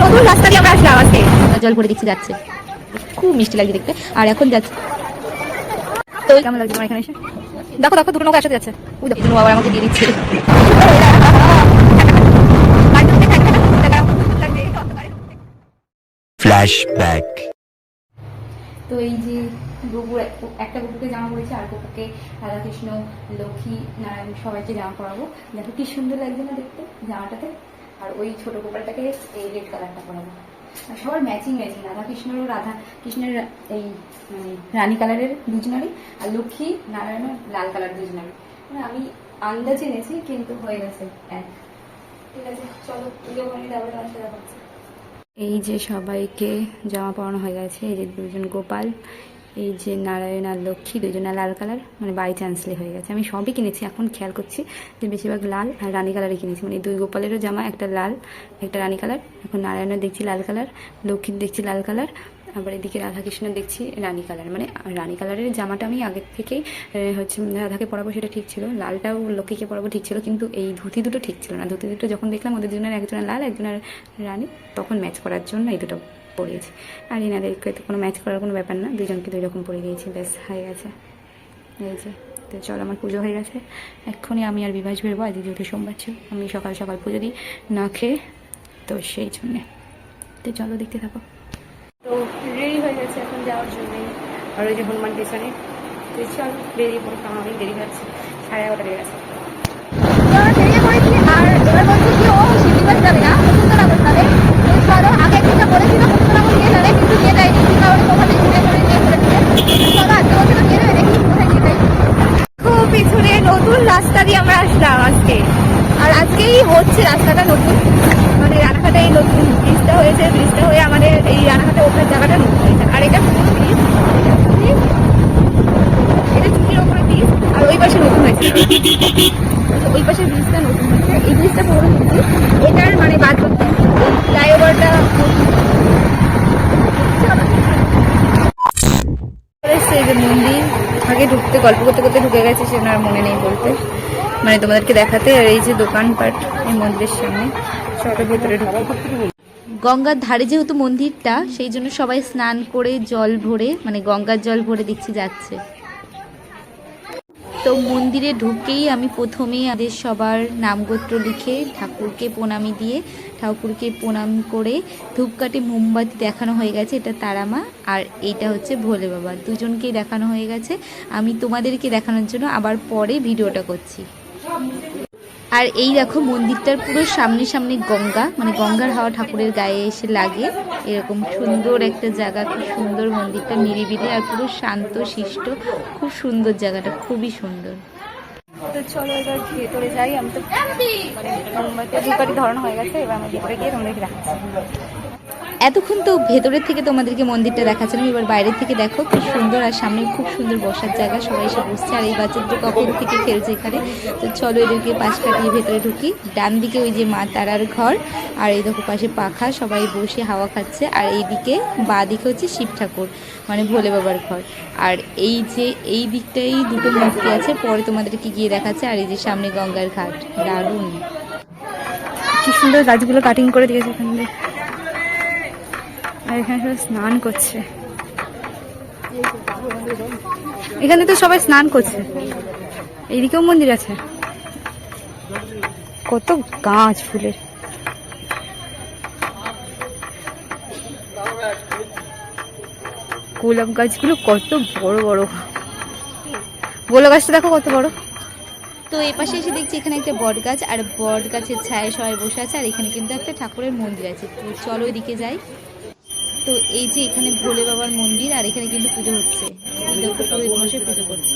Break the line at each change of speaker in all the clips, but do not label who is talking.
নতুন রাস্তা দিয়ে আমরা আসলাম আজকে, জল ভরে দিচ্ছি যাচ্ছে, খুব মিষ্টি লাগছে দেখতে। আর এখন যাচ্ছে তো কেমন লাগছে তোমার এখানে এসে? দেখো দেখো দুটো নৌকা একসাথে যাচ্ছে, ওই দেখো বাবা আমাকে দিয়ে দিচ্ছে।
ফ্ল্যাশব্যাক।
তো এই যে গপু, একটা গপুকে জামা পড়েছে, আর গপুকে রাধাকৃষ্ণ, লক্ষ্মী নারায়ণ সবাইকে জামা পরাবো। দেখো কি সুন্দর লাগছে না দেখতে জামাটাতে। আর ওই ছোট গোপালটাকে এই রেড কালারটা পরাবো। আর সবার ম্যাচিং ম্যাচিং, রাধাকৃষ্ণেরও রাধা কৃষ্ণের এই মানে রানী কালারের দুজনারই, আর লক্ষ্মী নারায়ণের লাল কালার দুজনারই। মানে আমি আন্দাজে এনেছি কিন্তু হয়ে গেছে এক। ঠিক আছে চলো দেখাচ্ছি। এই যে সবাইকে জামা পরানো হয়ে গেছে। এই যে দুজন গোপাল, এই যে নারায়ণ আর লক্ষ্মী, দুজনে লাল কালার, মানে বাই চান্সলি হয়ে গেছে। আমি সবই কিনেছি, এখন খেয়াল করছি যে বেশিরভাগ লাল আর রানী কালারই কিনেছি। মানে দুই গোপালেরও জামা, একটা লাল একটা রানী কালার। এখন নারায়ণের দেখছি লাল কালার, লক্ষ্মীর দেখছি লাল কালার, আবার এদিকে রাধাকৃষ্ণের দেখছি রানী কালার। মানে রানী কালারের জামাটা আমি আগের থেকেই হচ্ছে রাধাকে পরাবো সেটা ঠিক ছিল, লালটাও লক্ষ্মীকে পরাবো ঠিক ছিল, কিন্তু এই ধুতি দুটো ঠিক ছিল না। ধুতি দুটো যখন দেখলাম ওদের দুজনের, একজনের লাল একজনের রানী, তখন ম্যাচ করার জন্য এই দুটো পরিয়েছি। আর এনাদেরকে তো কোনো ম্যাচ করার কোনো ব্যাপার না, দুজনকে দুই রকম পরে দিয়েছি, ব্যাস হয়ে গেছে। এই যে তো চলো, আমার পুজো হয়ে গেছে, এক্ষুনি আমি আর বিভাস বেরবো। আজকে যেহেতু সোমবার ছিল, আমি সকাল সকাল পুজো দিই না খেয়ে, তো সেই জন্যে। তো চলো দেখতে থাকো। তো রেডি হয়ে গেছে এখন যাওয়ার জন্যে, আর ওই যে হনুমান স্টেশনে। তো চলো বেরিয়ে পড়ো, কারণ অনেক দেরি হচ্ছে, 11:30 বেজে গেছে। আর এবার বলছি কি ও শিবিকাজ যাবে না, সুন্দরাবন যাবে। চলো আগে একটা বলেছিল সুন্দরাবন নিয়ে যাবে, কিন্তু নিয়ে যায়নি, কারণ ওখানে ঘুরে ঘুরে নিয়ে ঘুরেছে। চলো আজকে বলছিল নিয়ে যাবে, দেখি কোথায় নিয়ে যাই। খুব পিছনে নতুন রাস্তা দিয়ে আমরা আসলাম আজকে, আর আজকেই হচ্ছে রাস্তাটা নতুন, মানে রানাঘাটে এই নতুন ব্রিজটা হয়েছে। ব্রিজটা হয়ে আমাদের এই রানাঘাটে ওঠার জায়গাটা নতুন হয়েছে। আর এটা ব্রিজ, এটা চুটির ওপরে ব্রিজ, আর ওই পাশে নতুন হয়েছে, ওই পাশের ব্রিজটা নতুন হয়েছে, এই ব্রিজটা পুরো নতুন। এটার মানে বাদ করতে ফ্লাইওভারটা এই যে মন্দির, আগে ঢুকতে গল্প করতে করতে ঢুকে গেছে, সেটা আর মনে নেই বলতে, মানে তোমাদেরকে দেখাতে। আর এই যে দোকানপাট এই মন্দিরের সামনে, সবার ভেতরে ঢুকে। গঙ্গার ধারে যেহেতু মন্দিরটা, সেই জন্য সবাই স্নান করে জল ভরে, মানে গঙ্গার জল ভরে দেখছি যাচ্ছে। তো মন্দিরে ঢুকেই আমি প্রথমেই আমাদের সবার নামগোত্র লিখে ঠাকুরকে প্রণামী দিয়ে, ঠাকুরকে প্রণাম করে ধূপকাঠি মোমবাতি দেখানো হয়ে গেছে। এটা তারামা আর এইটা হচ্ছে ভোলে বাবা, দুজনকেই দেখানো হয়ে গেছে। আমি তোমাদেরকে দেখানোর জন্য আবার পরে ভিডিওটা করছি। আর এই দেখো মন্দিরটার পুরো সামনে সামনে গঙ্গা, মানে গঙ্গার হাওয়া ঠাকুরের গায়ে এসে লাগে, এরকম সুন্দর একটা জায়গা। খুব সুন্দর মন্দিরটা, নিরিবিলি আর পুরো শান্ত শিষ্ট, খুব সুন্দর জায়গাটা, খুবই সুন্দর। তো চলো এবার ভেতরে যাই। আমি তো মোমবাতি ধূপকাঠি ধরানো হয়ে গেছে, এবার আমি ভেতরে গিয়ে তোমাদেরকে দেখাচ্ছি। এতক্ষণ তো ভেতরের থেকে তোমাদেরকে মন্দিরটা দেখাচ্ছিলাম, এবার বাইরের থেকে দেখো খুব সুন্দর। আর সামনে খুব সুন্দর বসার জায়গা, সবাই এসে বসছে। আর এই বাচ্চাদের কখন থেকে খেলছে এখানে। তো চলো এদেরকে পাশ কাটিয়ে ভেতরে ঢুকি। ডান দিকে ওই যে মা তারার ঘর, আর এই দেখো পাশে পাখা, সবাই বসে হাওয়া খাচ্ছে। আর এইদিকে বাঁ দিকে হচ্ছে শিব ঠাকুর, মানে ভোলে বাবার ঘর। আর এই যে এই দিকটাই দুটো মূর্তি আছে, পরে তোমাদেরকে গিয়ে দেখাচ্ছে। আর এই যে সামনে গঙ্গার ঘাট, দারুণ কি সুন্দর, গাছগুলো কাটিং করে দিয়েছে এখানে। আর এখানে সবাই স্নান করছে, এখানে তো সবাই স্নান করছে। এইদিকেও মন্দির আছে, কত গাছ ফুলের। গোলাপ গাছগুলো কত বড় বড়, গোলাপ গাছটা দেখো কত বড়। তো এই পাশে এসে দেখছি এখানে একটা বট গাছ, আর বট গাছের ছায়ায় সবাই বসে আছে। আর এখানে কিন্তু একটা ঠাকুরের মন্দির আছে, তো চলো ওইদিকে যাই। তো এই যে এখানে ভোলে বাবার মন্দির, আর এখানে কিন্তু পুজো হচ্ছে, দেখো পুরোহিত মশাই পুজো করছে।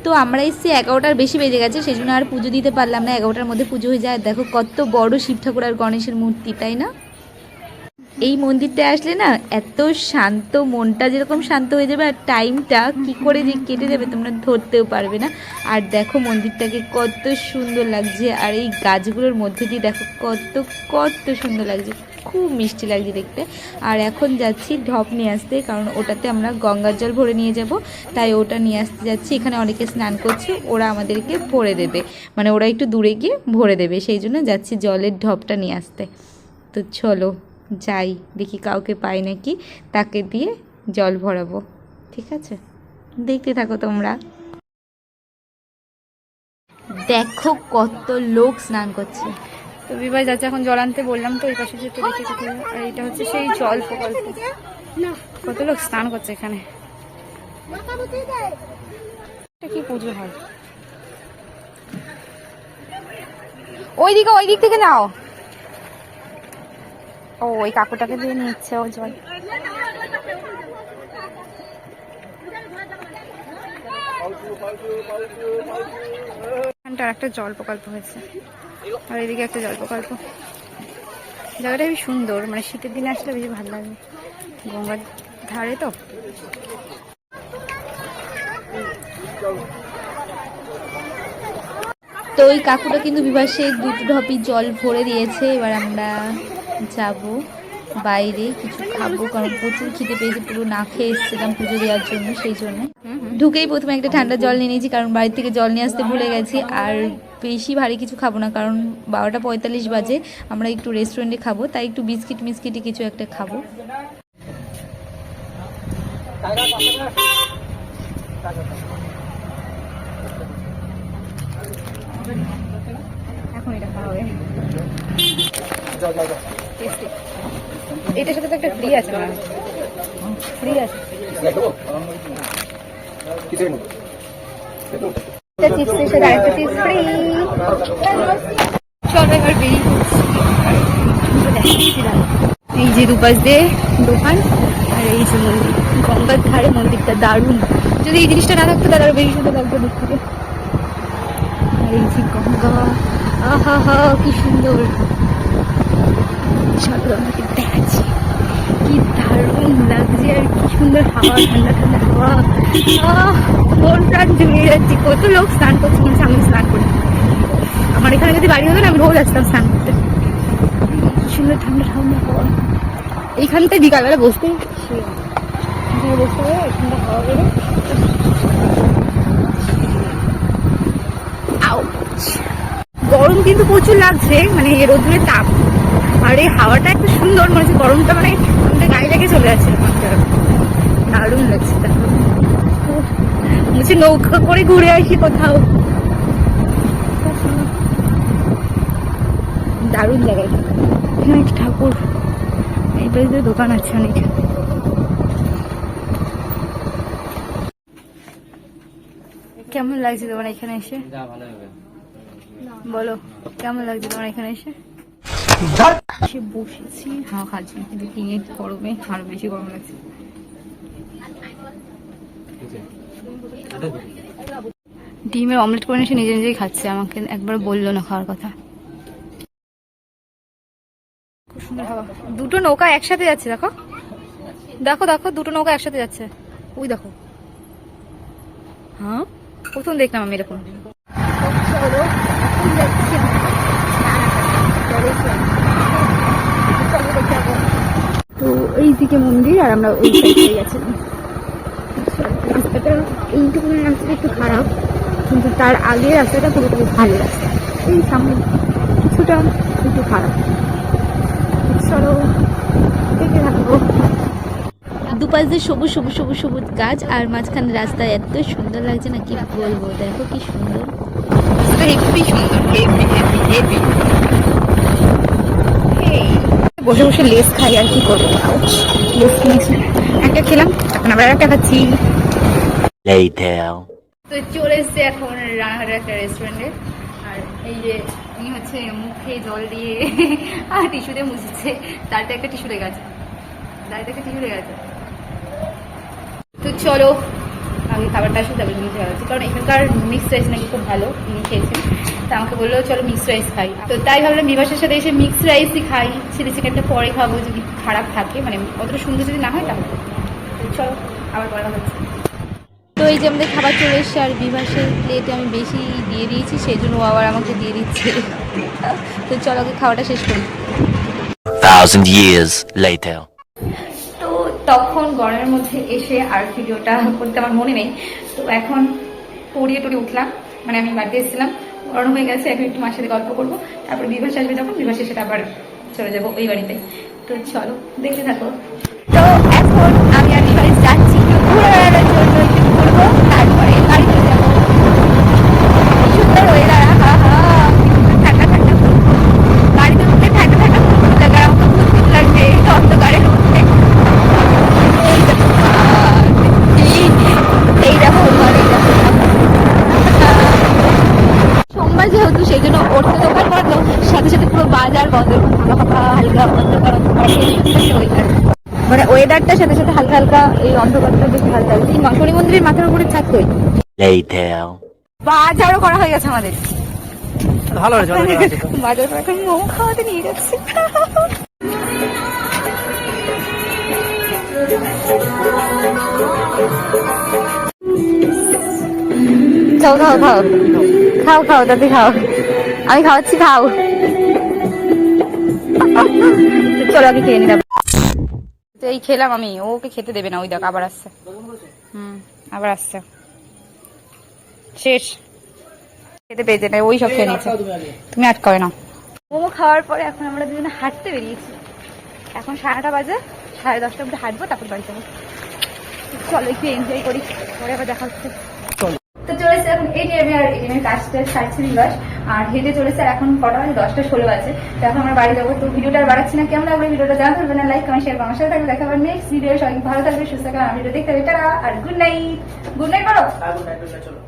তো আমরা এসেছি 11টার বেশি বেজে গেছে, সেই জন্য আর পুজো দিতে পারলাম না, 11টার মধ্যে পুজো হয়ে যায়। দেখো কত বড় শিব ঠাকুর আর গণেশের মূর্তি, তাই না? এই মন্দিরটায় আসলে না এত শান্ত, মনটা যেরকম শান্ত হয়ে যাবে, আর টাইমটা কি করে যে কেটে যাবে তোমরা ধরতেও পারবে না। আর দেখো মন্দিরটাকে কত সুন্দর লাগছে, আর এই গাছগুলোর মধ্যে দিয়ে দেখো কত কত সুন্দর লাগছে। খুব মিষ্টি লাগছে দেখতে। আর এখন যাচ্ছি ঢপ নিয়ে আসতে, কারণ ওটাতে আমরা গঙ্গার জল ভরে নিয়ে যাব, তাই ওটা নিয়ে আসতে যাচ্ছি। এখানে অনেকে স্নান করছে, ওরা আমাদেরকে ভরে দেবে, মানে ওরা একটু দূরে গিয়ে ভরে দেবে, সেই জন্য যাচ্ছি জলের ঢপটা নিয়ে আসতে। তো চলো যাই, দেখি কাউকে পাই নাকি, তাকে দিয়ে জল ভরাবো। ঠিক আছে, দেখতে থাকো তোমরা। দেখো কত লোক স্নান করছে। তো বিবাহ যাচ্ছে এখন জল আনতে, বললাম তো ওই পাশে যেতে দেখে কোথায়। আর এটা হচ্ছে সেই জল প্রকল্প, কত লোক স্নান করছে এখানে। এটা কি পুজো হয়? ওই দিক থেকে নাও। ও ওই কাকুটাকে দিয়ে নিচ্ছে ও জল। একটা জল প্রকল্প হয়েছে, আর এদিকে একটা জল প্রকল্প। জায়গাটা বেশ সুন্দর, মানে শীতের দিনে আসলে বেশি ভালো লাগে, গঙ্গার ধারে তো। তো ওই কাকুটা কিন্তু বিভাসে দুটো ঢপি জল ভরে দিয়েছে। এবার আমরা যাব বাইরে কিছু খাবো, কারণ প্রচুর খিদে পেয়েছে, পুরো না খেয়ে এসেছিলাম পুজো দেওয়ার জন্য, সেই জন্য ঢুকেই প্রথমে একটা ঠান্ডা জল নিয়ে নিয়েছি, কারণ বাড়ি থেকে জল নিয়ে আসতে ভুলে গেছি। আর বেশি ভারী কিছু খাবো না, কারণ 12:45 বাজে, আমরা একটু রেস্টুরেন্টে খাবো, তাই একটু মিষ্টি কিছু একটা খাবো। এখন এটা খাওয়া হবে, এটার সাথে তো একটা ফ্রি আছে, ফ্রি আছে চিপসের সাথে আরেকটা চিপস ফ্রি। চলো এবার বেরিয়ে এই যে দুপাশ দিয়ে দোকান, আর এই যে মন্দির, গঙ্গার ধারে মন্দিরটা দারুণ। যদি এই জিনিসটা না থাকতো তাহলে আরো বেশি সুন্দর লাগতো দেখতে। আর এই যে গঙ্গা, আহা হা কি সুন্দর। দেখাচ্ছি কি দারুণ লাগছে, আর কি সুন্দর হাওয়া, ঠান্ডা ঠান্ডা হাওয়া, মন প্রাণ জুড়িয়ে যাচ্ছি। কত লোক স্নান করছে, মনে হচ্ছে আমি স্নান করি। আমার এখানে যদি বাড়ি হতো না, আমি রোজ আসতাম স্নান করতে। কি সুন্দর ঠান্ডা ঠান্ডা হাওয়া, এইখানটায় বিকালবেলা বসতে বসতে হবে, ঠান্ডা হাওয়া বেরো। গরম কিন্তু প্রচুর লাগছে, মানে রোদ্রের তাপ, আর এই হাওয়াটা একটু সুন্দর, মনে হচ্ছে গরমটা মানে আমাদের গায়ে লেগে চলে যাচ্ছে। দারুণ লাগছে, বলছি নৌকা করে ঘুরে আসি কোথাও। দারুণ জায়গায়, এখানে ঠাকুর, এই পাশে দোকান আছে অনেক। কেমন লাগছে তোমার এখানে এসে? বলো কেমন লাগছে তোমার এখানে এসে? বসেছি, হাওয়া খাচ্ছি, কিন্তু টিনের গরমে আরো বেশি গরম লাগছে। ডিমের অমলেট করে এসে নিজে নিজেই খাচ্ছে, আমাকে একবার বললো না খাওয়ার কথা। খুব সুন্দর হাওয়া, দুটো নৌকা একসাথে যাচ্ছে, দেখো দেখো দেখো, দুটো নৌকা একসাথে যাচ্ছে, ওই দেখো। হ্যাঁ প্রথম দেখলাম আমি এরকম। তো এইদিকে মন্দির, আর আমরা ওই সাইডে গেছিলাম। রাস্তাটা এইটুকু রাস্তাটা একটু খারাপ, কিন্তু তার আগে রাস্তাটা পুরোপুরি ভালো রাস্তা। এই সামনে কিছুটা একটু খারাপ, চলো দেখে থাকবো। দুপাশ দিয়ে সবুজ সবুজ সবুজ সবুজ গাছ, আর মাঝখানে রাস্তা এত সুন্দর লাগছে না, কি বলবো। দেখো কি সুন্দর, হেভি সুন্দর, হেভি হেভি হেভি। বসে বসে লেস খাই, আর কি করবো, লেস কিনেছি, একটা খেলাম, এখন আবার একটা খাচ্ছি। তো চলে এসছে এখন রানাঘাটের একটা রেস্টুরেন্টে, আর এই যে উনি হচ্ছে মুখে জল দিয়ে আর টিস্যু দিয়ে মুছছে, তারটা একটা টিস্যু লেগে আছে, দাঁড়িয়ে একটা টিস্যু লেগে আছে। তো চলো আমি খাবারটা আসলে তারপরে নিতে পারছি, কারণ এখানকার মিক্সড রাইস নাকি খুব ভালো, উনি খেয়েছেন, তা আমাকে বললো চলো মিক্সড রাইস খাই। তো তাই ভাবলাম বিভাসের সাথে এসে মিক্সড রাইসই খাই, চিলি চিকেনটা পরে খাবো যদি খারাপ থাকে, মানে অতটা সুন্দর যদি না হয় তাহলে। চলো আবার পরে কথা হচ্ছে। তো এই যে আমাদের খাবার চলে এসছে, আর বিভাসের প্লেটে আমি বেশি দিয়ে দিয়েছি, সেই জন্য ও আবার আমাকে দিয়ে দিচ্ছে। তো চলো আগে খাওয়াটা শেষ করি।
2,000 years later.
তো তখন গরমের মধ্যে এসে আর ভিডিওটা করতে আমার মনে নেই। তো এখন পড়িয়ে টড়িয়ে উঠলাম, মানে আমি বাড়িতে এসেছিলাম, গরম হয়ে গেছে, এখন একটু মার সাথে গল্প করবো, তারপর বিভাস আসবে, যখন বিভাসে সেটা আবার চলে যাবো ওই বাড়িতে। তো চলো দেখতে থাকো। তো এখন আমি আর বিভাস যাচ্ছি একটু ঘুরে বেড়ানোর জন্য, একটু ঘুরবো, তারপরে বাড়ি চলে যাবো। সুন্দর ওয়েদার, হা হা, ঠান্ডা ঠান্ডা, গাড়িতে উঠতে ঠান্ডা ঠান্ডা লাগে, আমার খুব খুব লাগছে এই অন্ধকারে উঠতে। এই দেখো সোমবার যেহেতু সেই জন্য ওঠতে দোকান বন্ধ, সাথে সাথে পুরো বাজার বন্ধ, হালকা অন্ধকার মানে ওয়েদারটার সাথে সাথে হালকা হালকা এই অন্ধকারটা বেশ ভালো লাগছে। এই শনি মন্দিরের মাথার উপরে থাকতো
Later.
বাজারও করা হয়ে গেছে আমাদের।
ভালো হয়েছে, অনেক ভালো হয়েছে তো।
বাজার করে এখন মোমো খাওয়াতে নিয়ে যাচ্ছে। খাও খাও খাও খাও খাও দাদি খাও, আমি খাওয়াচ্ছি, খাও। চলো আগে খেয়ে নিলাম। তো এই খেলাম আমি, ওকে খেতে দেবে না, ওই দেখ আবার আসছে। আবার আসছে, শেষ, খেতে পেয়েছে না, ওই সব খেয়ে নিয়েছে। তুমি আটকাবে না। মোমো খাওয়ার পরে এখন আমরা দুজনে হাঁটতে বেরিয়েছি। এখন 9:30 বাজে, 10:30 অব্দি হাঁটবো, তারপর বাড়ি যাবো। চলো একটু এনজয় করি, পরে আবার দেখা হচ্ছে। তো চলেছে এখন এটিএম আর এটিএম এর কাজটা ছাড়ছে বিভাস, আর হেঁটে চলেছে। আর এখন কটা বাজে? 10:16 বাজে। তো এখন আমরা বাড়ি যাবো। তো ভিডিওটা আর বাড়াচ্ছি না, কেমন লাগবে ভিডিওটা জানাতে হবে না, লাইক কমেন্ট শেয়ার আমার সাথে থাকবে। দেখা হবে নেক্সট ভিডিও। সবাই ভালো থাকবে, সুস্থ থাকবে। ভিডিও দেখতে হবে, টাটা আর গুড নাইট। গুড নাইট বলো।
চলো।